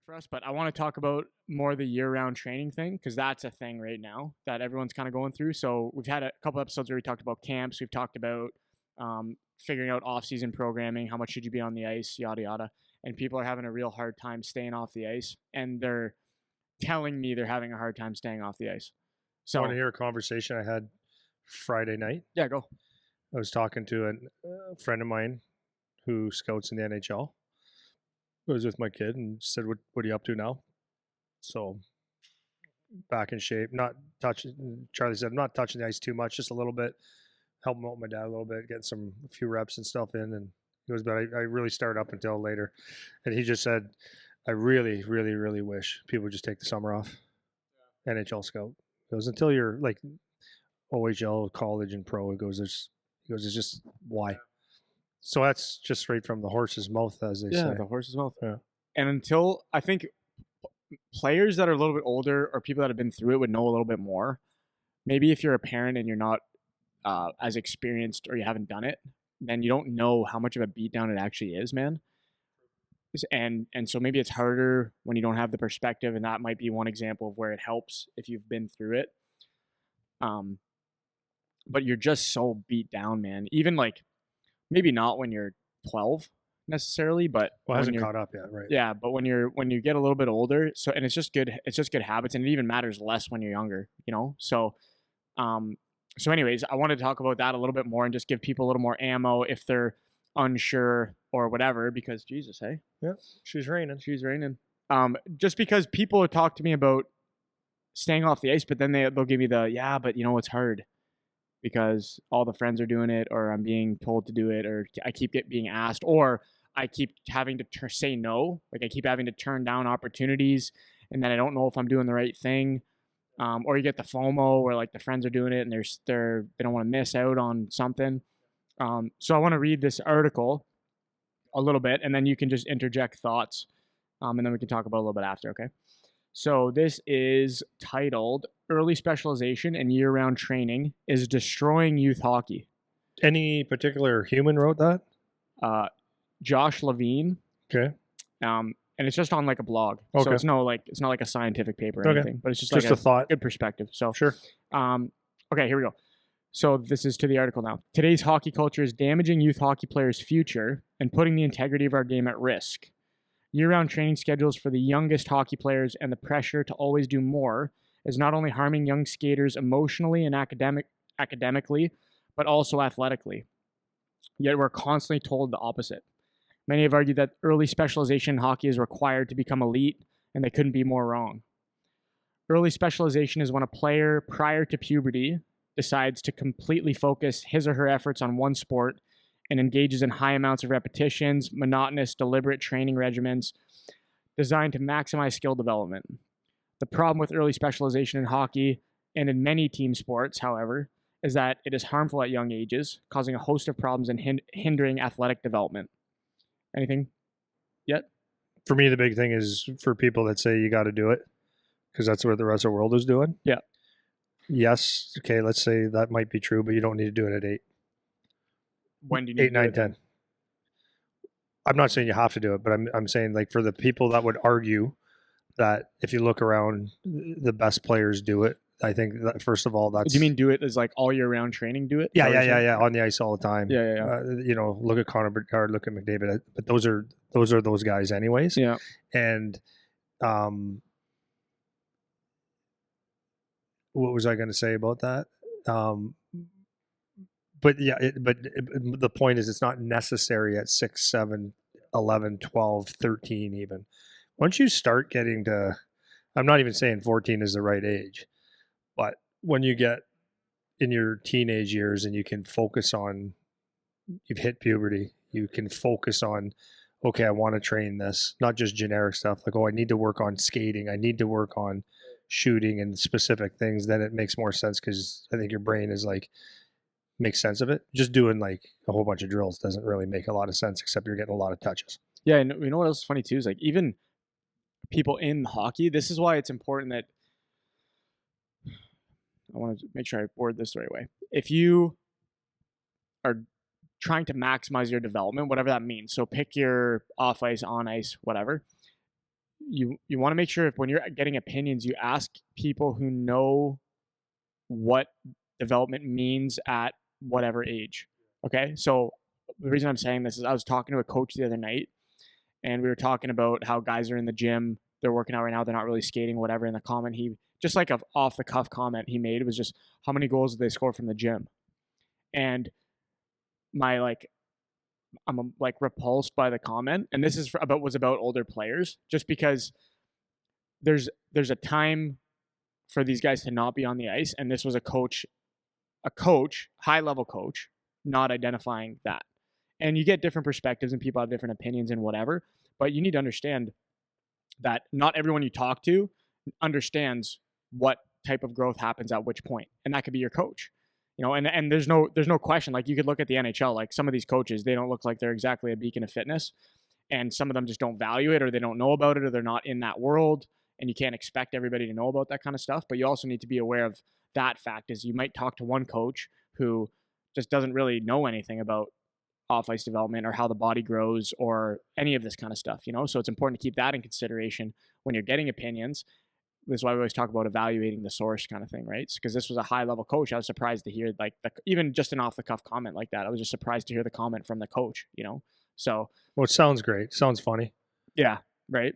for us, but I want to talk about more the year-round training thing because that's a thing right now that everyone's kind of going through. So we've had a couple episodes where we talked about camps. We've talked about figuring out off-season programming, how much should you be on the ice, yada yada. And people are having a real hard time staying off the ice, and they're telling me they're having a hard time staying off the ice. So I want to hear a conversation I had Friday night. Yeah, go. I was talking to a friend of mine who scouts in the NHL. I was with my kid and said, what are you up to now? So back in shape, not touching. Charlie said, I'm not touching the ice too much, just a little bit. Helping out my dad a little bit, getting a few reps and stuff in. And he goes, but I really started up until later. And he just said, I really, really, really wish people would just take the summer off. Yeah. NHL scout. He goes, until you're like OHL, college, and pro, he goes, it's just why? Yeah. So that's just straight from the horse's mouth, as they say. Yeah, the horse's mouth. Yeah. And until I think players that are a little bit older or people that have been through it would know a little bit more. Maybe if you're a parent and you're not as experienced or you haven't done it, then you don't know how much of a beatdown it actually is, man. And so maybe it's harder when you don't have the perspective, and that might be one example of where it helps if you've been through it. But you're just so beat down, man. Even like maybe not when you're 12 necessarily, but it hasn't caught up yet, right? Yeah, but when you get a little bit older, so and it's just good habits, and it even matters less when you're younger, you know. So anyways, I wanted to talk about that a little bit more and just give people a little more ammo if they're unsure or whatever, because Jesus, hey? Yeah, she's raining. Just because people talk to me about staying off the ice, but then they'll give me but you know, it's hard because all the friends are doing it, or I'm being told to do it, or I keep being asked, or I keep having to say no. Like I keep having to turn down opportunities, and then I don't know if I'm doing the right thing. Or you get the FOMO where like the friends are doing it and they don't want to miss out on something. So I want to read this article a little bit, and then you can just interject thoughts, and then we can talk about it a little bit after. Okay. So this is titled "Early Specialization and Year-Round Training is Destroying Youth Hockey." Any particular human wrote that? Josh Levine. Okay. And it's just on like a blog. Okay. So it's not like a scientific paper or anything, but it's just like a thought. Good perspective. So sure. Okay, here we go. So this is to the article now. Today's hockey culture is damaging youth hockey players' future and putting the integrity of our game at risk. Year-round training schedules for the youngest hockey players and the pressure to always do more is not only harming young skaters emotionally and academically, but also athletically. Yet we're constantly told the opposite. Many have argued that early specialization in hockey is required to become elite, and they couldn't be more wrong. Early specialization is when a player, prior to puberty, decides to completely focus his or her efforts on one sport and engages in high amounts of repetitions, monotonous, deliberate training regimens designed to maximize skill development. The problem with early specialization in hockey and in many team sports, however, is that it is harmful at young ages, causing a host of problems and hindering athletic development. Anything yet? For me, the big thing is for people that say you got to do it because that's what the rest of the world is doing. Yeah. Yes. Okay. Let's say that might be true, but you don't need to do it at 8. When do you need 8, 9, 10? I'm not saying you have to do it, but I'm saying like for the people that would argue that if you look around, the best players do it. I think that first of all, that's. Do you mean do it as like all year round training? Do it? Yeah. On the ice all the time. Yeah. Look at Connor Bedard, look at McDavid, but those are those guys anyways. Yeah. And what was I going to say about that? But the point is it's not necessary at 6, 7, 11, 12, 13 even. Once you start getting to, I'm not even saying 14 is the right age, but when you get in your teenage years and you can focus on, you've hit puberty, you can focus on, okay, I want to train this, not just generic stuff like, I need to work on skating, I need to work on shooting and specific things, then it makes more sense because I think your brain is like, makes sense of it. Just doing like a whole bunch of drills doesn't really make a lot of sense except you're getting a lot of touches. Yeah, and you know what else is funny too is like even people in hockey, this is why it's important that I want to make sure I word this the right way. If you are trying to maximize your development, whatever that means, so pick your off ice, on ice, whatever, you want to make sure if when you're getting opinions, you ask people who know what development means at whatever age. Okay. So the reason I'm saying this is I was talking to a coach the other night and we were talking about how guys are in the gym, they're working out right now, they're not really skating, whatever. And the comment he just like a off the cuff comment he made was just how many goals did they score from the gym? And my like I'm like repulsed by the comment. And this is about was about older players, just because there's a time for these guys to not be on the ice. And this was a coach, high level coach, not identifying that. And you get different perspectives and people have different opinions and whatever, but you need to understand that not everyone you talk to understands what type of growth happens at which point. And that could be your coach. And there's no question. Like you could look at the NHL, like some of these coaches, they don't look like they're exactly a beacon of fitness. And some of them just don't value it or they don't know about it or they're not in that world. And you can't expect everybody to know about that kind of stuff. But you also need to be aware of that fact is you might talk to one coach who just doesn't really know anything about off ice development or how the body grows or any of this kind of stuff. So it's important to keep that in consideration when you're getting opinions. This is why we always talk about evaluating the source kind of thing, right? Because this was a high level coach. I was surprised to hear even just an off the cuff comment like that. I was just surprised to hear the comment from the coach. So Well, it sounds great. Sounds funny. yeah, right.